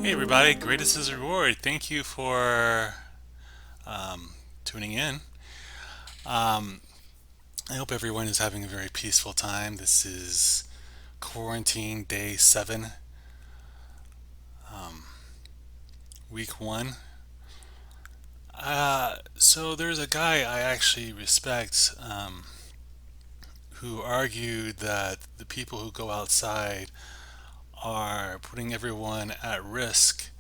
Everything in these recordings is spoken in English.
Hey everybody, greatest is reward. Thank you for tuning in. Um, I hope everyone is having a very peaceful time. This is quarantine day 7, um, week 1. So there's a guy I actually respect who argued that the people who go outside are putting everyone at risk.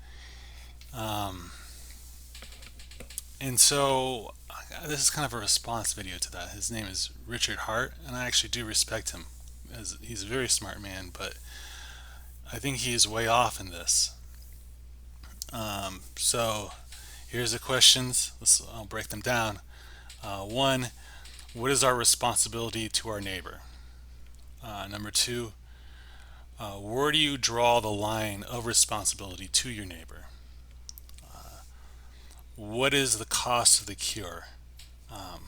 Um, And so this is kind of a response video to that. His name is Richard Hart, and I actually do respect him as he's a very smart man, but I think he is way off in this. So here's the questions. I'll break them down. One, what is our responsibility to our neighbor? Number two, where do you draw the line of responsibility to your neighbor? What is the cost of the cure? Um,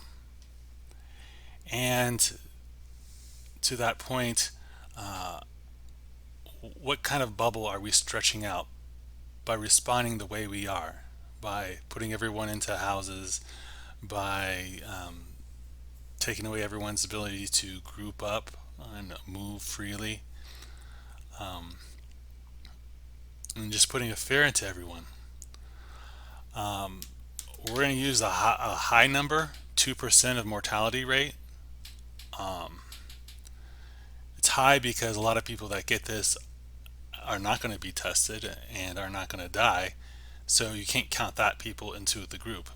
and to that point, uh, what kind of bubble are we stretching out by responding the way we are, by putting everyone into houses, by taking away everyone's ability to group up and move freely, um, and just putting a fear into everyone? Um, we're going to use a high number, 2% of mortality rate. Um, it's high because a lot of people that get this are not going to be tested and are not going to die. So you can't count that people into the group.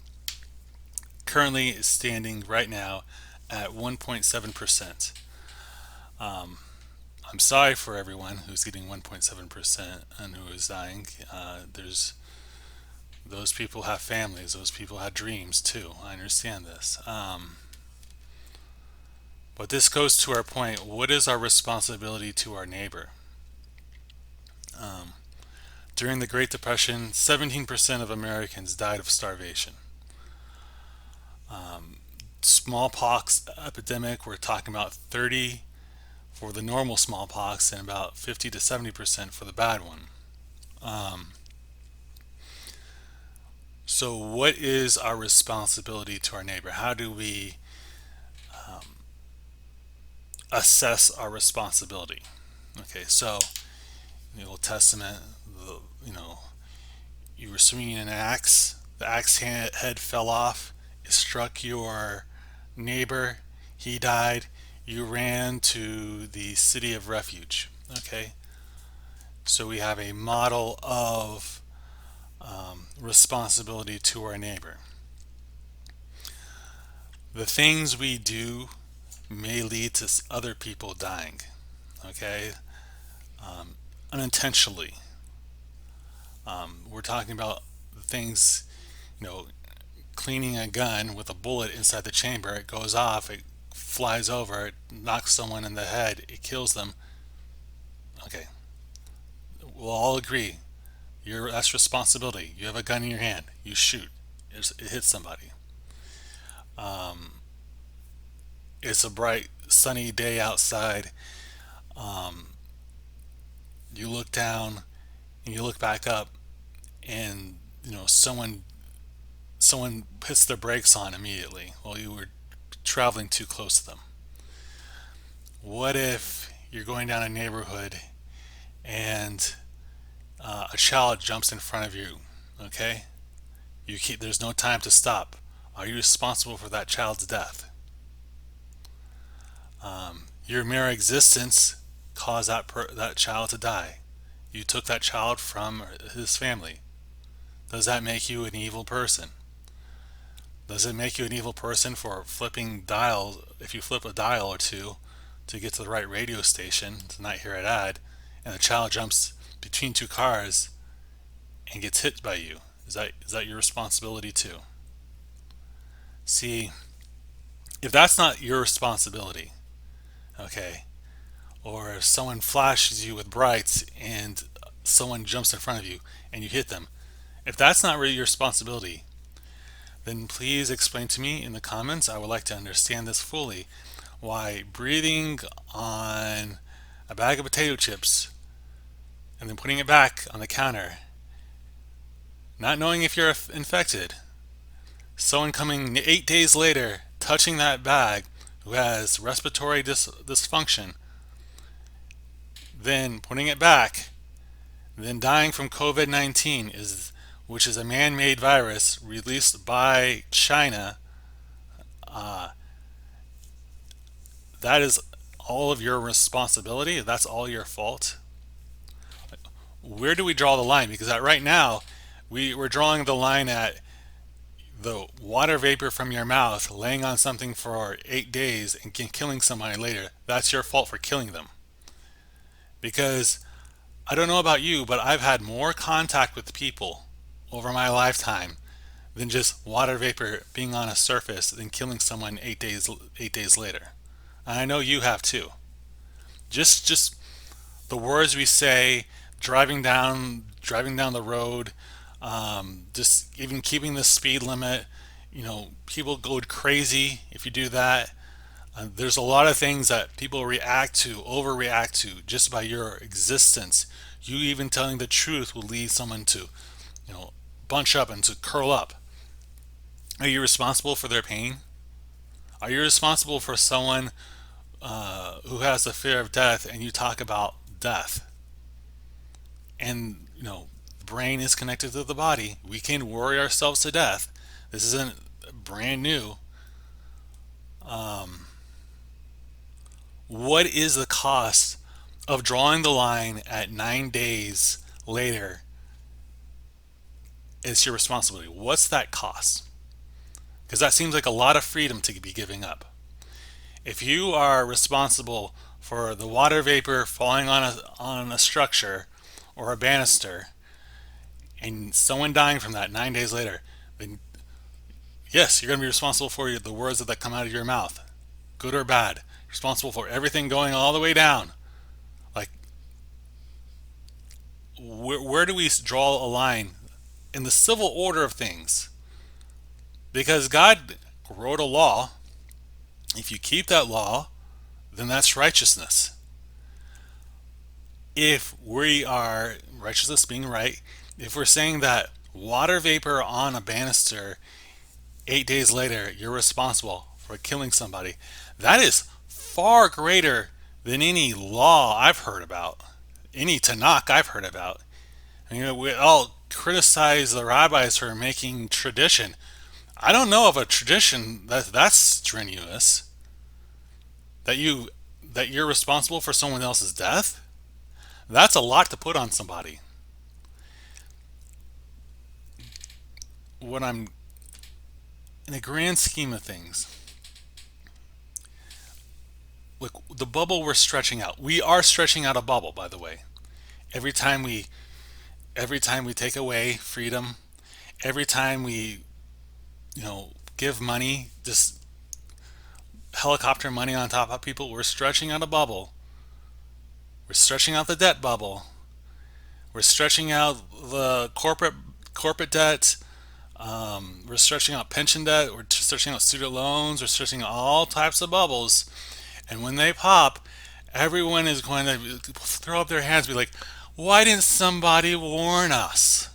Currently is standing right now at 1.7%. Um, I'm sorry for everyone who's getting 1.7% and who is dying. There's those people have families, those people have dreams too. I understand this. But this goes to our point, what is our responsibility to our neighbor? Um, During the Great Depression, 17% of Americans died of starvation. Um, Smallpox epidemic, we're talking about 30 for the normal smallpox and about 50 to 70% for the bad one. Um, so, what is our responsibility to our neighbor? How do we um, assess our responsibility? Okay, so in the Old Testament, the, you know, you were swinging an axe, the axe head fell off, it struck your neighbor, he died, you ran to the city of refuge. Okay, so we have a model of responsibility to our neighbor. The things we do may lead to other people dying. Okay, um, unintentionally. We're talking about things, you know, cleaning a gun with a bullet inside the chamber. It goes off, it flies over, it knocks someone in the head, it kills them. Okay, we'll all agree that's responsibility. You have a gun in your hand, you shoot, it hits somebody. Um, it's a bright sunny day outside. Um, you look down and you look back up, and someone hits their brakes on immediately. Well, you were traveling too close to them. What if you're going down a neighborhood and a child jumps in front of you? Okay, there's no time to stop. Are you responsible for that child's death? Your mere existence caused that child to die. You took that child from his family. Does that make you an evil person? Does it make you an evil person for flipping dials? If you flip a dial or two to get to the right radio station to not hear an ad, and the child jumps between two cars and gets hit by you, is that your responsibility too? See, if that's not your responsibility, okay, or if someone flashes you with brights and someone jumps in front of you and you hit them, if that's not really your responsibility, then please explain to me in the comments. I would like to understand this fully. Why breathing on a bag of potato chips and then putting it back on the counter not knowing if you're infected, someone coming 8 days later, touching that bag who has respiratory dysfunction, then putting it back, then dying from COVID-19, which is a man-made virus released by China. uh, that is all of your responsibility. That's all your fault. Where do we draw the line? Because right now, we're drawing the line at the water vapor from your mouth laying on something for 8 days and killing somebody later. That's your fault for killing them. Because I don't know about you, but I've had more contact with people over my lifetime than just water vapor being on a surface than killing someone 8 days later. And I know you have too. Just the words we say, driving down the road, just even keeping the speed limit. People go crazy if you do that. There's a lot of things that people overreact to just by your existence. You even telling the truth will lead someone to, bunch up and to curl up. Are you responsible for their pain? Are you responsible for someone who has a fear of death and you talk about death? And, the brain is connected to the body. We can worry ourselves to death. This isn't brand new. What is the cost of drawing the line at 9 days later? It's your responsibility. What's that cost? Because that seems like a lot of freedom to be giving up. If you are responsible for the water vapor falling on a structure or a banister and someone dying from that 9 days later, then yes, you're going to be responsible for the words that come out of your mouth, good or bad. You're responsible for everything going all the way down. Like, where do we draw a line in the civil order of things? Because God wrote a law. If you keep that law, then that's righteousness. If we are, righteousness being right, if we're saying that water vapor on a banister 8 days later, you're responsible for killing somebody, that is far greater than any law I've heard about, any Tanakh I've heard about. We all criticize the rabbis for making tradition. I don't know of a tradition that's strenuous. That you're responsible for someone else's death? That's a lot to put on somebody. What I'm In the grand scheme of things, look, the bubble we're stretching out. We are stretching out a bubble, by the way. Every time we take away freedom, every time we, give money, just helicopter money on top of people, we're stretching out a bubble. We're stretching out the debt bubble. We're stretching out the corporate debt. We're stretching out pension debt. We're stretching out student loans. We're stretching out all types of bubbles. And when they pop, everyone is going to throw up their hands and be like, why didn't somebody warn us?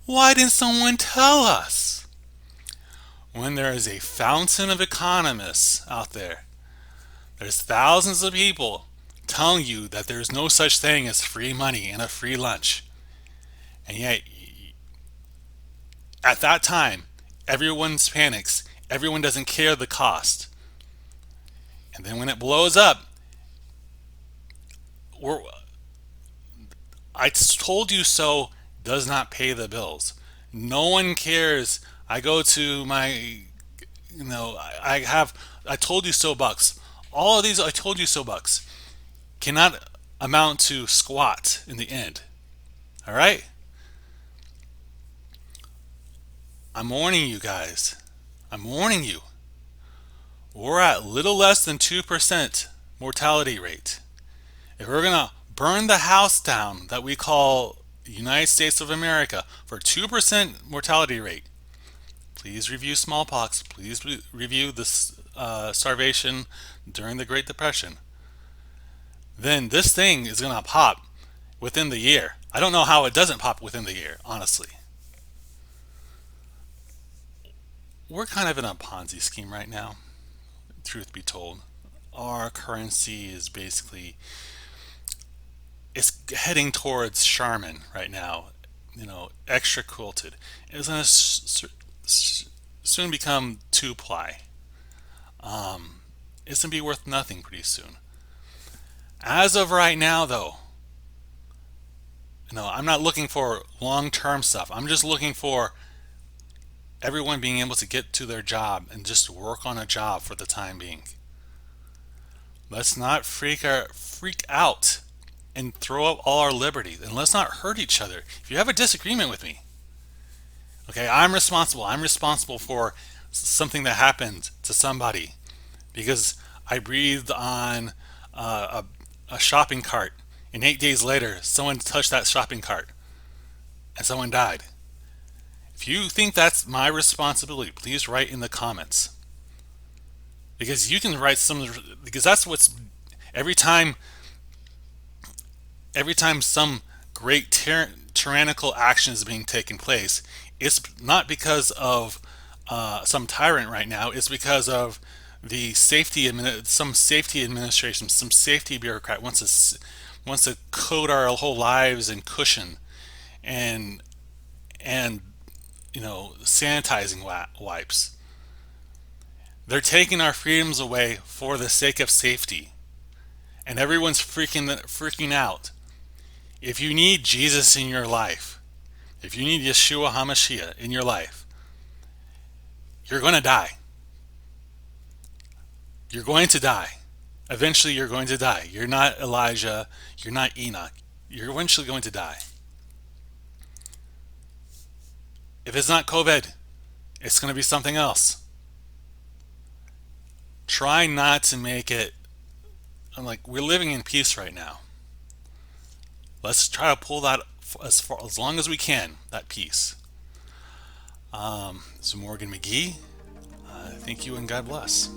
Why didn't someone tell us? When there is a fountain of economists out there, there's thousands of people telling you that there's no such thing as free money and a free lunch. And yet, at that time, everyone panics. Everyone doesn't care the cost. And then when it blows up, I told you so does not pay the bills. No one cares. I go to my, I told you so bucks. All of these I told you so bucks cannot amount to squat in the end. All right? I'm warning you guys. I'm warning you. We're at little less than 2% mortality rate. If we're going to burn the house down that we call the United States of America for 2% mortality rate, please review smallpox. Please review this starvation during the Great Depression. Then this thing is going to pop within the year. I don't know how it doesn't pop within the year, honestly. we're kind of in a Ponzi scheme right now, truth be told. Our currency is basically, it's heading towards Charmin right now, extra quilted. It's going to soon become two ply. It's going to be worth nothing pretty soon. As of right now, though, I'm not looking for long term stuff. I'm just looking for everyone being able to get to their job and just work on a job for the time being. Let's not freak out and throw up all our liberties, and let's not hurt each other. If you have a disagreement with me, okay, I'm responsible. I'm responsible for something that happened to somebody because I breathed on a shopping cart, and 8 days later, someone touched that shopping cart and someone died. If you think that's my responsibility, please write in the comments. Because you can write because that's what's every time some great tyrannical action is being taken place, it's not because of some tyrant right now. It's because of some safety administration, some safety bureaucrat wants to coat our whole lives in cushion and sanitizing wipes. They're taking our freedoms away for the sake of safety, and everyone's freaking out. If you need Jesus in your life, if you need Yeshua HaMashiach in your life, you're going to die. You're going to die. Eventually, you're going to die. You're not Elijah. You're not Enoch. You're eventually going to die. If it's not COVID, it's going to be something else. Try not to make it. We're living in peace right now. Let's try to pull that as long as we can, that peace. This is Morgan McGee. Thank you and God bless.